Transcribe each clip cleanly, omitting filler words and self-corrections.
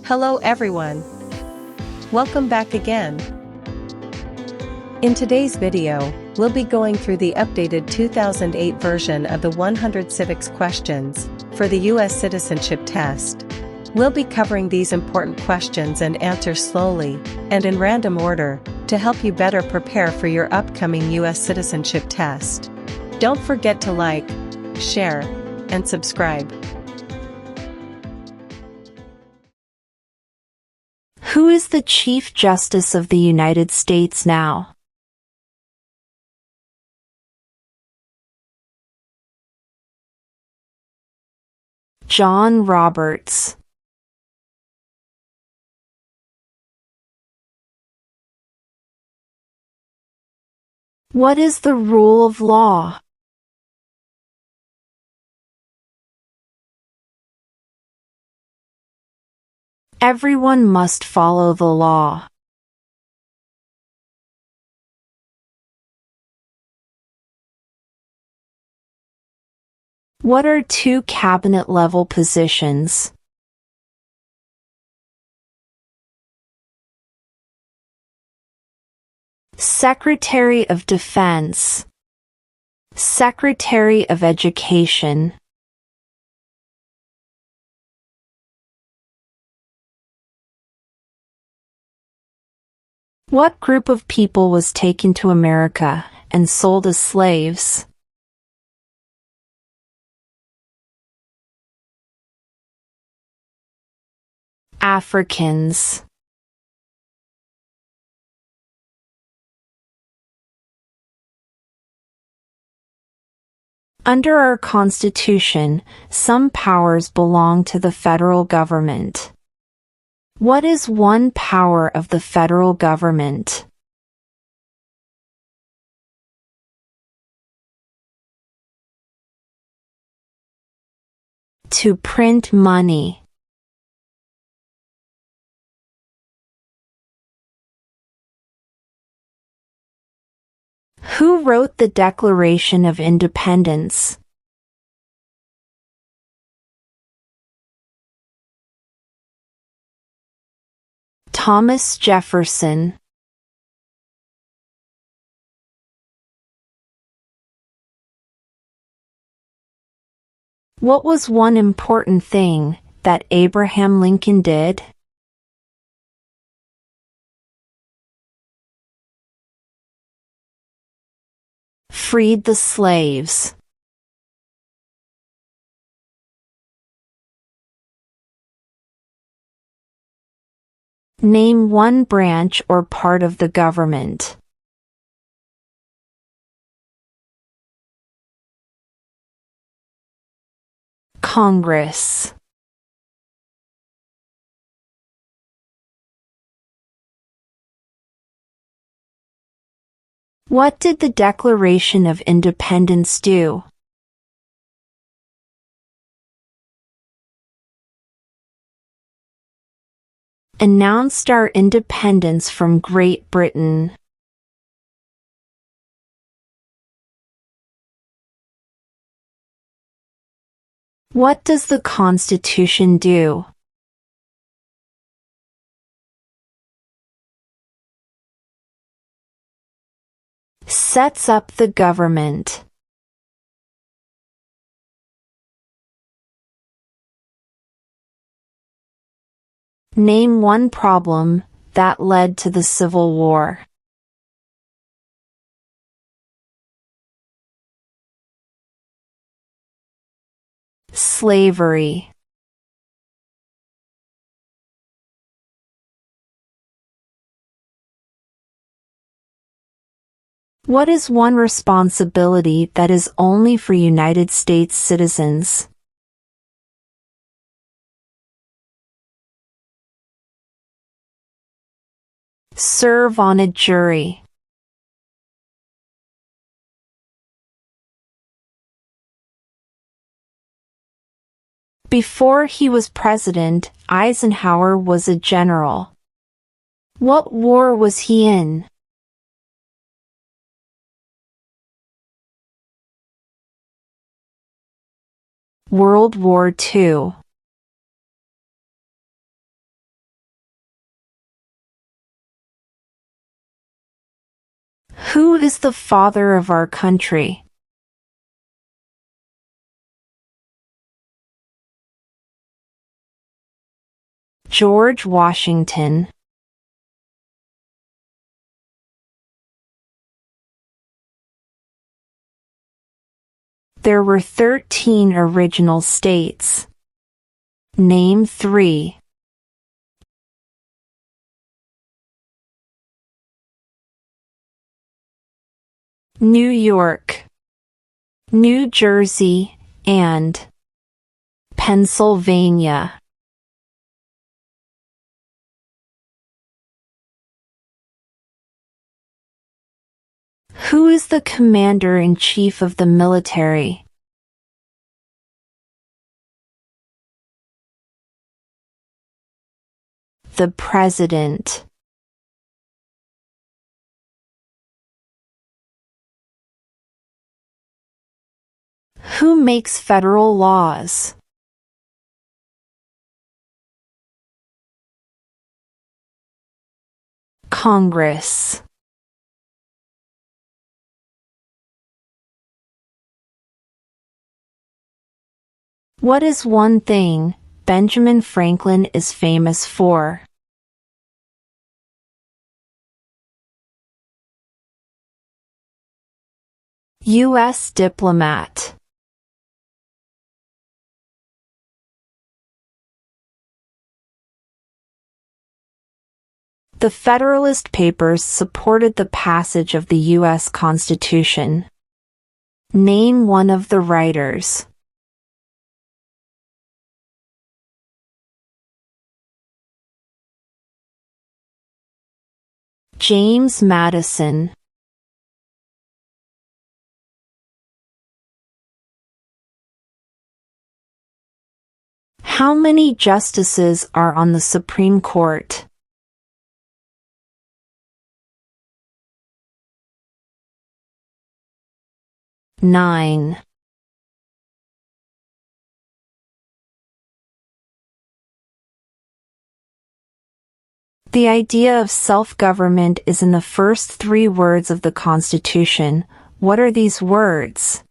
Hello everyone. Welcome back again. In today's video, we'll be going through the updated 2008 version of the 100 Civics Questions for the U.S. Citizenship Test. We'll be covering these important questions and answers slowly and in random order to help you better prepare for your upcoming U.S. Citizenship Test. Don't forget to like, share, and subscribe. Who is the Chief Justice of the United States now? John Roberts. What is the rule of law? Everyone must follow the law. What are two cabinet-level positions? Secretary of Defense, Secretary of Education. What group of people was taken to America and sold as slaves? Africans. Under our Constitution, some powers belong to the federal government. What is one power of the federal government? To print money. Who wrote the Declaration of Independence? Thomas Jefferson. What was one important thing that Abraham Lincoln did? Freed the slaves. Name one branch or part of the government. Congress. What did the Declaration of Independence do? Announced our independence from Great Britain. What does the Constitution do? Sets up the government. Name one problem that led to the Civil War. Slavery. What is one responsibility that is only for United States citizens? Serve on a jury. Before he was president, Eisenhower was a general. What war was he in? World War II. Who is the father of our country? George Washington. There were 13 original states. Name 3. New York, New Jersey, and Pennsylvania. Who is the commander-in-chief of the military? The President. Who makes federal laws? Congress. What is one thing Benjamin Franklin is famous for? U.S. diplomat. The Federalist Papers supported the passage of the U.S. Constitution. Name one of the writers. James Madison. How many justices are on the Supreme Court? 9. The idea of self-government is in the first 3 words of the Constitution. What are these words?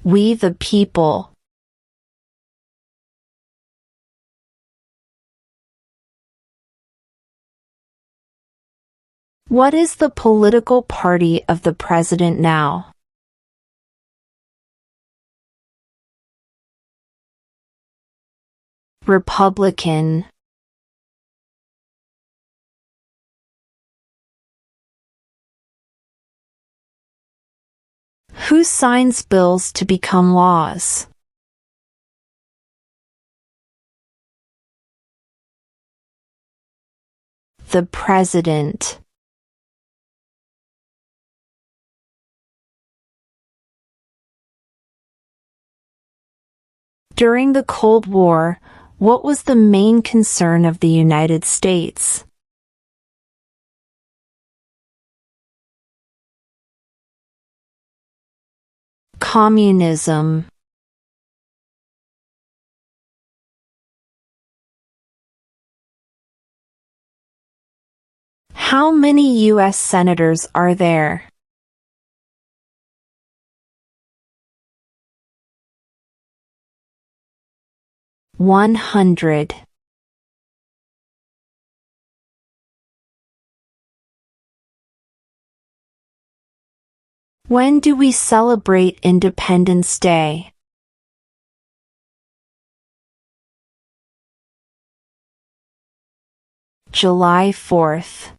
We the people. What is the political party of the president now? Republican. Who signs bills to become laws? The President. During the Cold War, what was the main concern of the United States? Communism. How many U.S. senators are there? $100. When do we celebrate Independence Day? July 4th.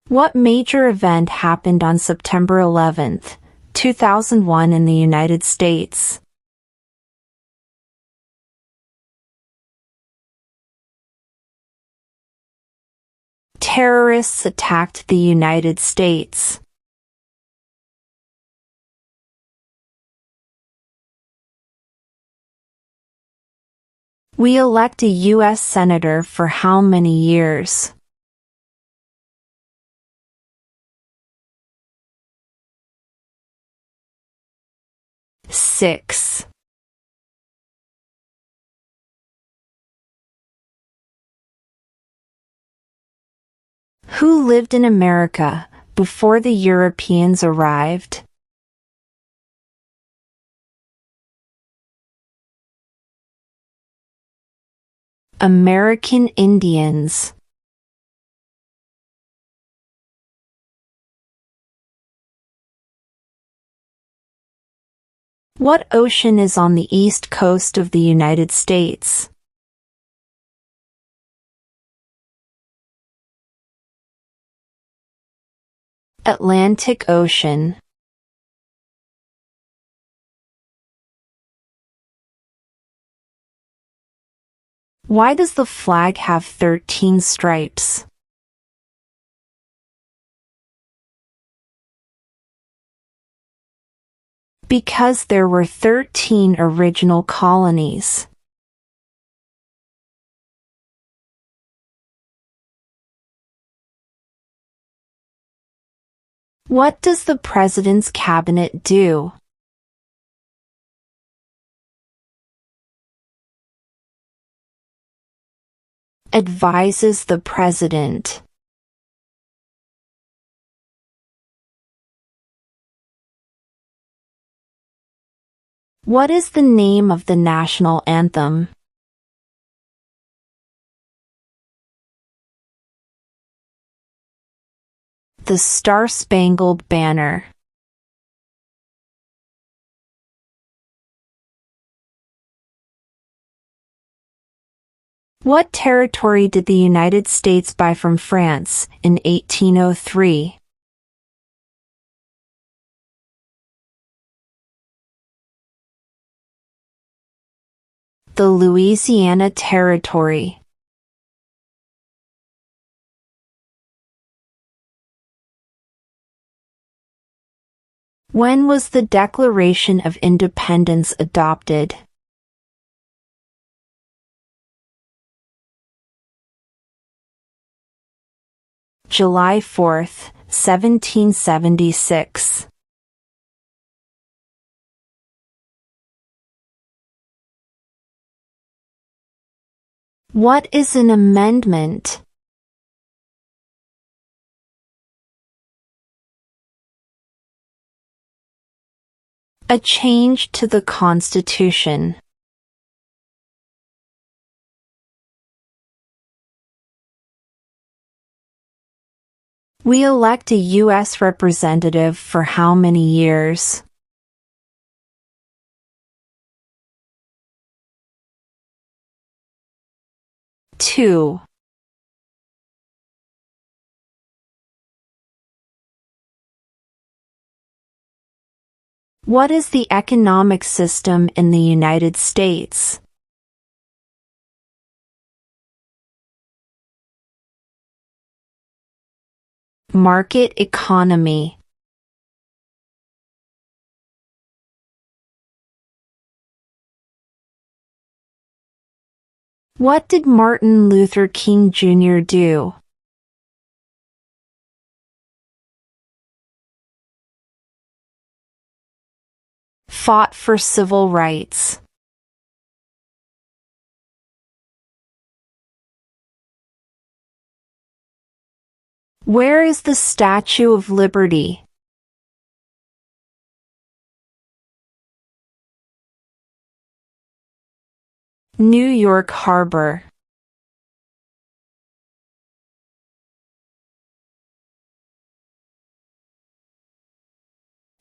What major event happened on September 11, 2001 in the United States? Terrorists attacked the United States. We elect a U.S. Senator for how many years? 6. Who lived in America before the Europeans arrived? American Indians. What ocean is on the east coast of the United States? Atlantic Ocean. Why does the flag have 13 stripes? Because there were 13 original colonies. What does the President's Cabinet do? Advises the President. What is the name of the national anthem? The Star-Spangled Banner. What territory did the United States buy from France in 1803? The Louisiana Territory. When was the Declaration of Independence adopted? July 4th, 1776. What is an amendment? A change to the Constitution. We elect a U.S. representative for how many years? Two. What is the economic system in the United States? Market economy. What did Martin Luther King Jr. do? Fought for civil rights. Where is the Statue of Liberty? New York Harbor.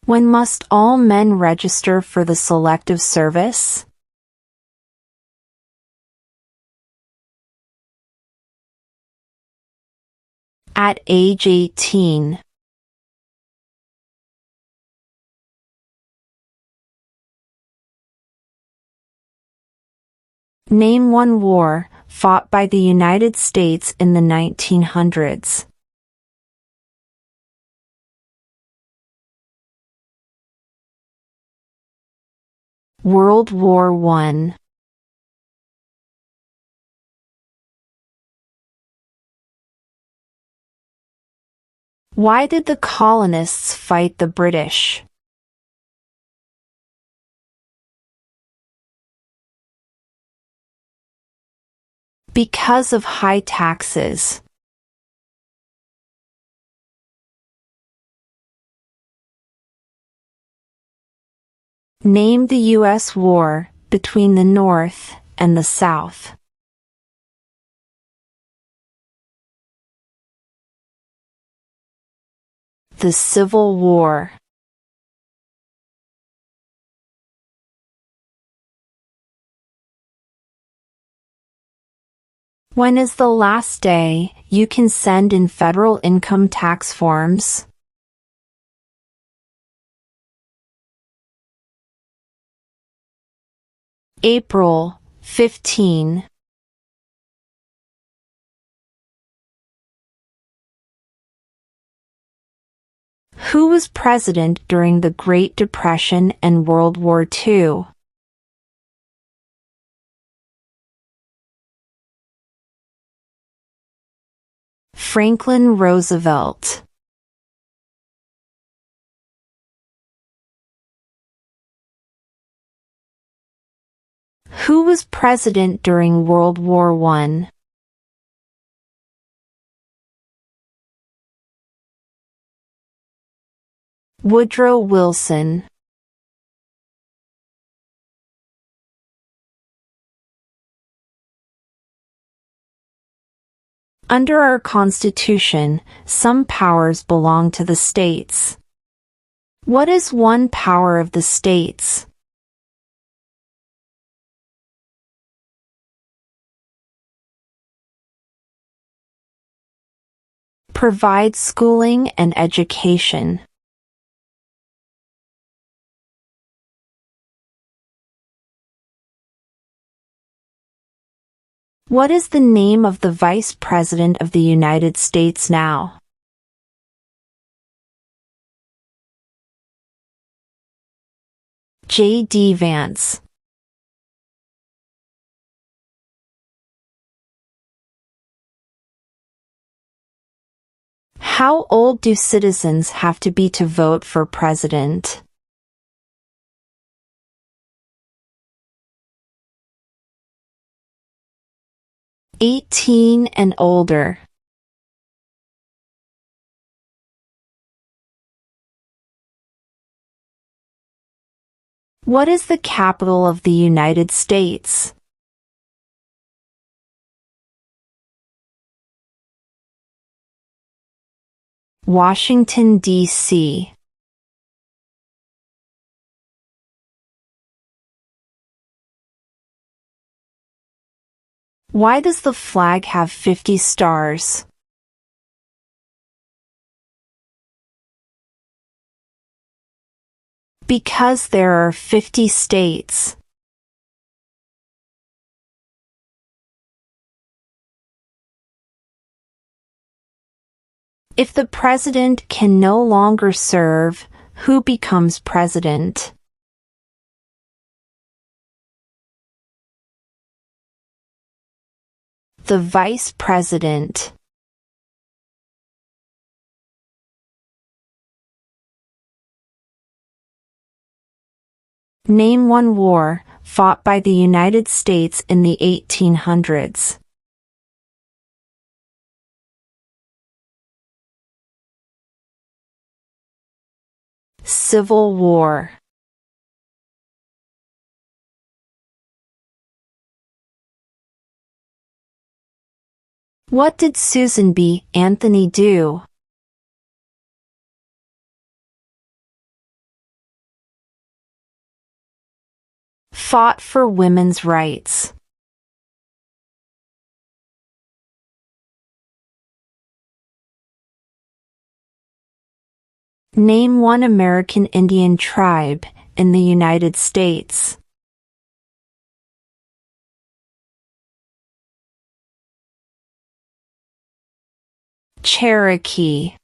When must all men register for the Selective Service? At age 18. Name one war fought by the United States in the 1900s. World War I. Why did the colonists fight the British? Because of high taxes. Name the U.S. war between the North and the South. The Civil War. When is the last day you can send in federal income tax forms? April 15. Who was president during the Great Depression and World War II? Franklin Roosevelt. Who was president during World War I? Woodrow Wilson. Under our Constitution, some powers belong to the states. What is one power of the states? Provide schooling and education. What is the name of the Vice President of the United States now? J.D. Vance. How old do citizens have to be to vote for president? 18 and older. What is the capital of the United States? Washington, D.C. Why does the flag have 50 stars? Because there are 50 states. If the president can no longer serve, who becomes president? The vice president. Name one war fought by the United States in the 1800s. Civil War. What did Susan B. Anthony do? Fought for women's rights. Name one American Indian tribe in the United States. Cherokee.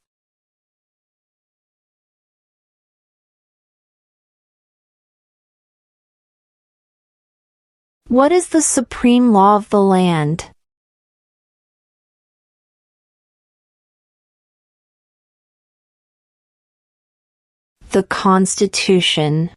What is the supreme law of the land? The Constitution.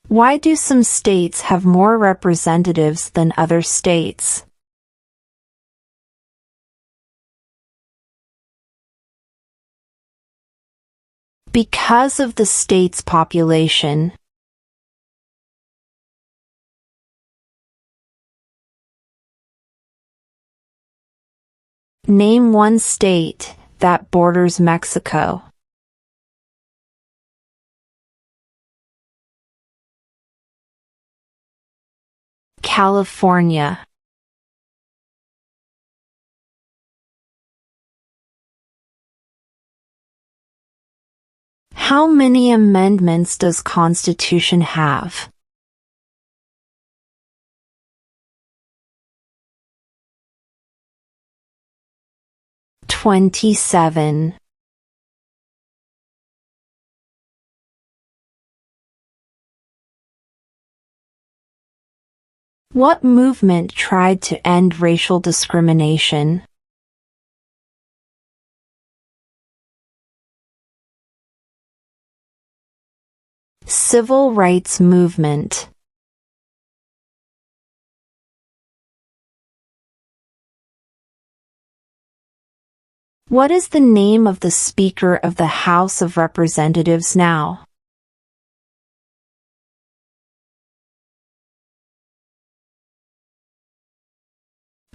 Why do some states have more representatives than other states? Because of the state's population. Name one state that borders Mexico. California. How many amendments does Constitution have? 27. What movement tried to end racial discrimination? Civil rights movement. What is the name of the Speaker of the House of Representatives now?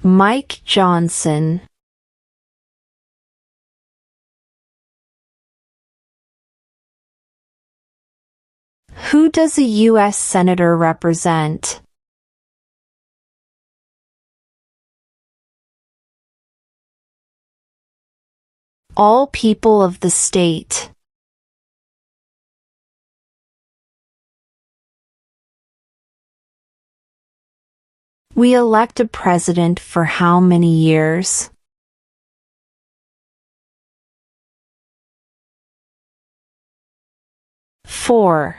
Mike Johnson. Who does a U.S. Senator represent? All people of the state. We elect a president for how many years? 4.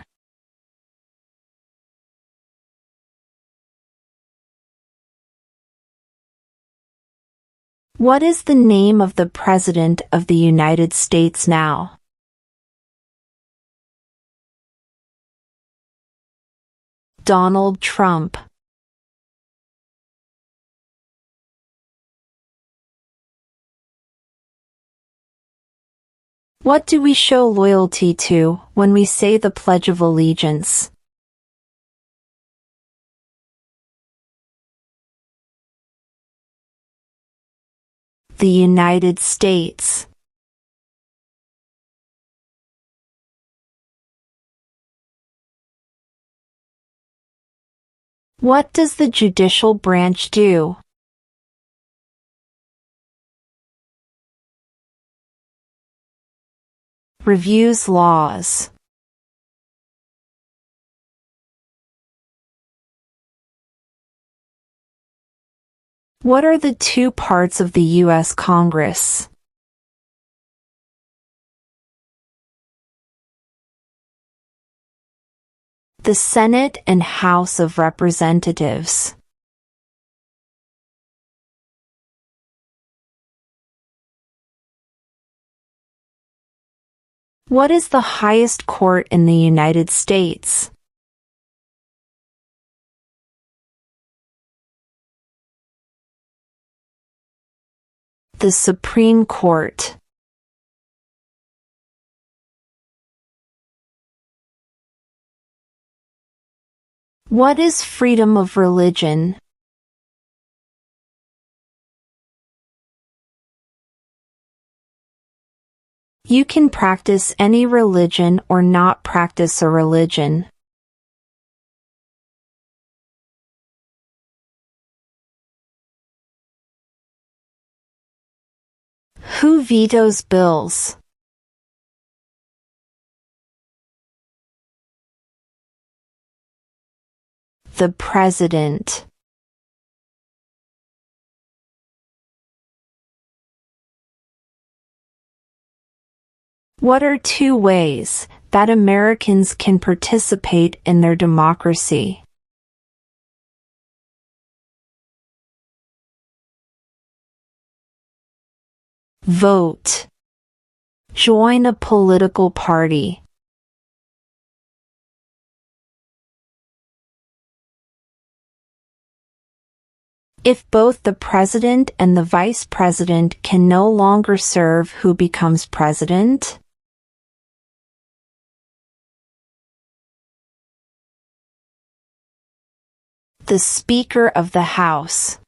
What is the name of the President of the United States now? Donald Trump. What do we show loyalty to when we say the Pledge of Allegiance? The United States. What does the judicial branch do? Reviews laws. What are the two parts of the U.S. Congress? The Senate and House of Representatives. What is the highest court in the United States? The Supreme Court. What is freedom of religion? You can practice any religion or not practice a religion. Who vetoes bills? The President. What are two ways that Americans can participate in their democracy? Vote. Join a political party. If both the president and the vice president can no longer serve, who becomes president? The Speaker of the House.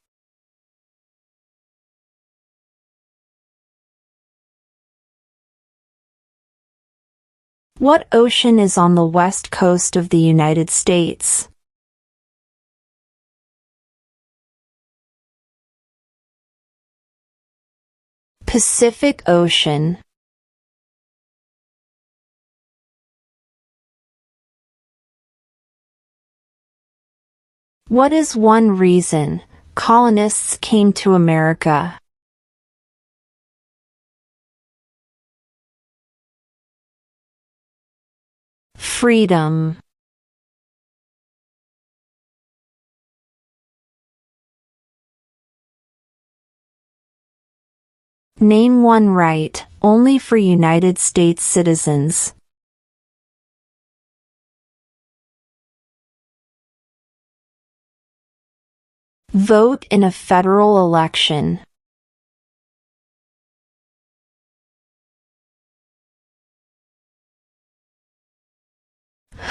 What ocean is on the west coast of the United States? Pacific Ocean. What is one reason colonists came to America? Freedom. Name one right only for United States citizens. Vote in a federal election.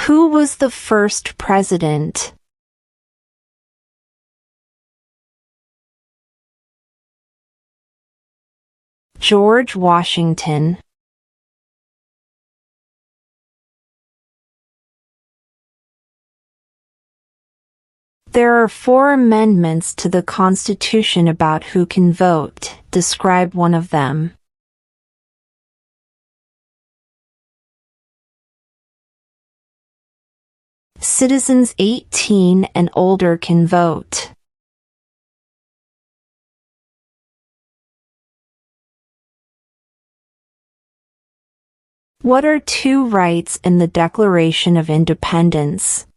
Who was the first president? George Washington. There are 4 amendments to the Constitution about who can vote. Describe one of them. Citizens 18 and older can vote. What are 2 rights in the Declaration of Independence?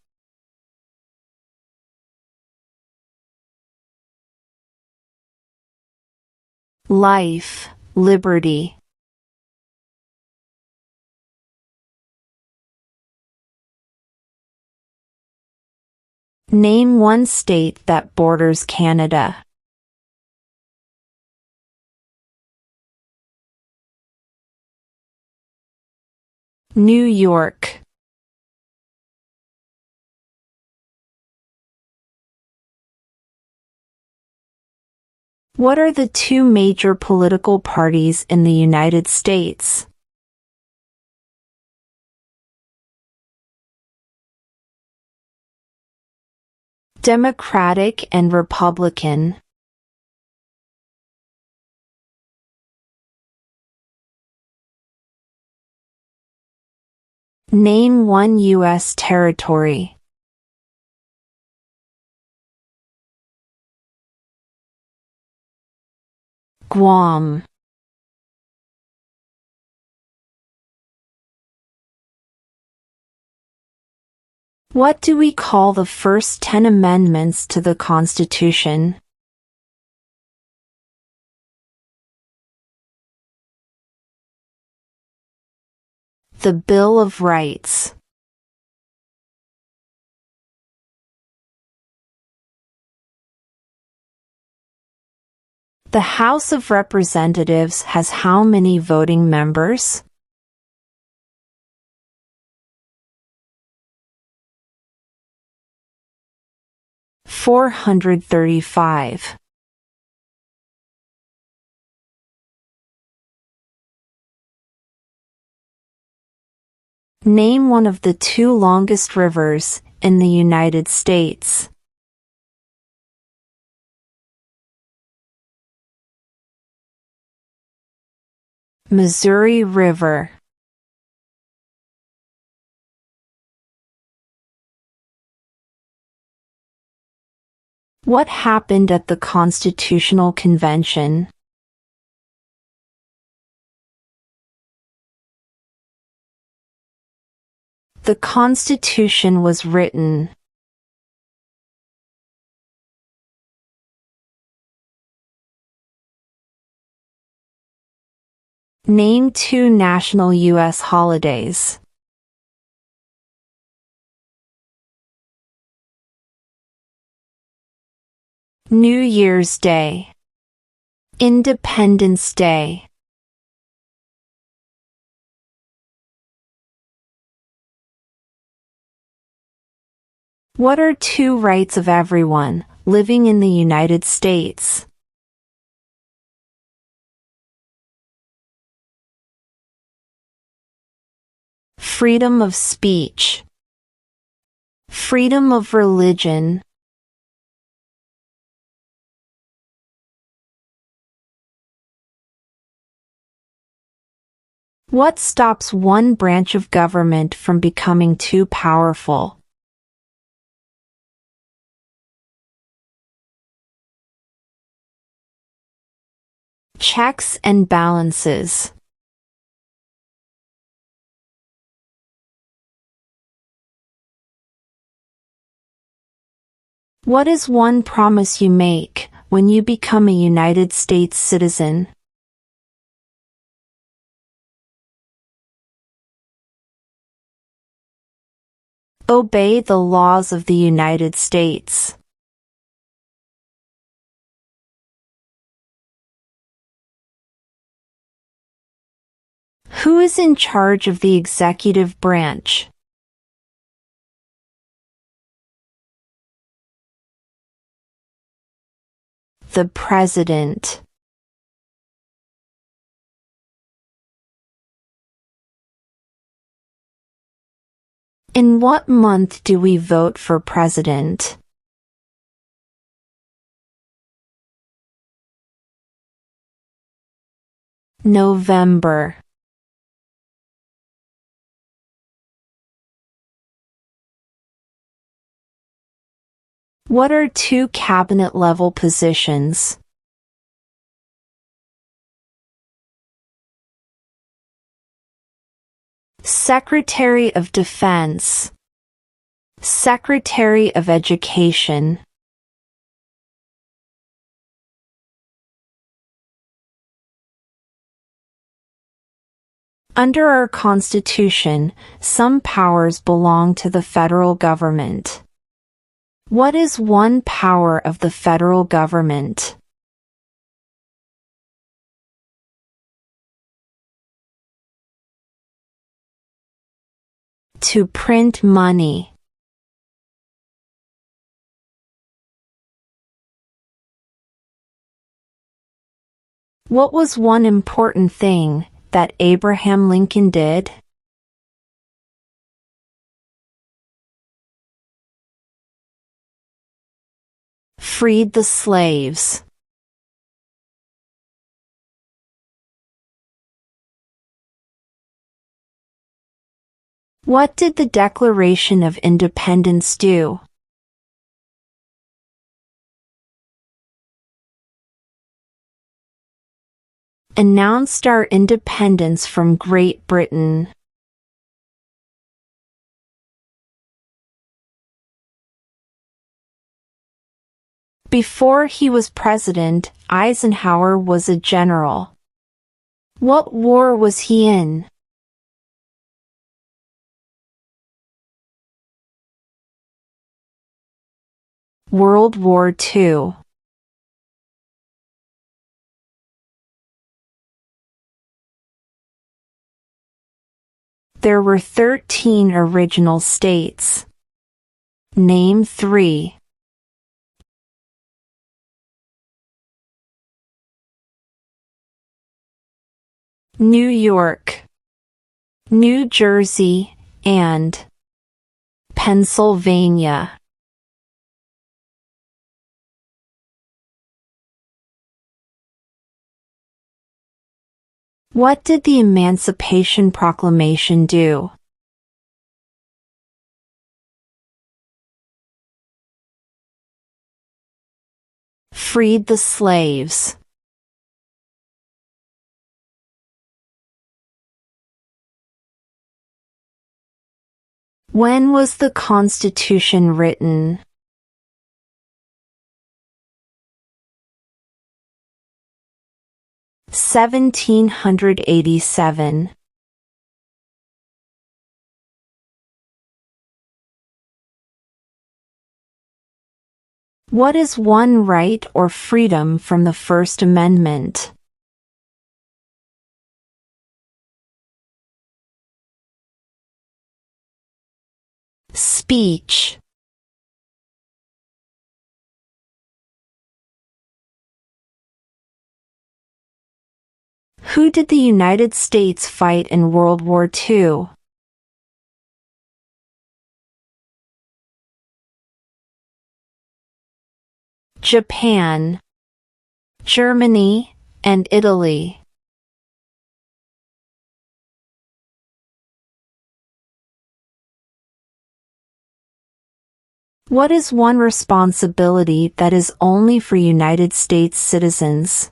Life, liberty. Name one state that borders Canada. New York. What are the 2 major political parties in the United States? Democratic and Republican. Name one U.S. territory. Guam. What do we call the first 10 amendments to the Constitution? The Bill of Rights. The House of Representatives has how many voting members? $435. Name one of the 2 longest rivers in the United States. Missouri River. What happened at the Constitutional Convention? The Constitution was written. Name 2 national U.S. holidays. New Year's Day, Independence Day. What are two rights of everyone living in the United States? Freedom of speech, freedom of religion. What stops one branch of government from becoming too powerful? Checks and balances. What is one promise you make when you become a United States citizen? Obey the laws of the United States. Who is in charge of the executive branch? The President. In what month do we vote for president? November. What are two cabinet-level positions? Secretary of Defense, Secretary of Education. Under our Constitution, some powers belong to the federal government. What is one power of the federal government? To print money. What was one important thing that Abraham Lincoln did? Freed the slaves. What did the Declaration of Independence do? Announced our independence from Great Britain. Before he was president, Eisenhower was a general. What war was he in? World War II. There were 13 original states. Name 3. New York, New Jersey, and Pennsylvania. What did the Emancipation Proclamation do? Freed the slaves. When was the Constitution written? (1787). What is one right or freedom from the First Amendment? Speech. Who did the United States fight in World War II? Japan, Germany, and Italy. What is one responsibility that is only for United States citizens?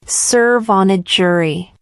Serve on a jury.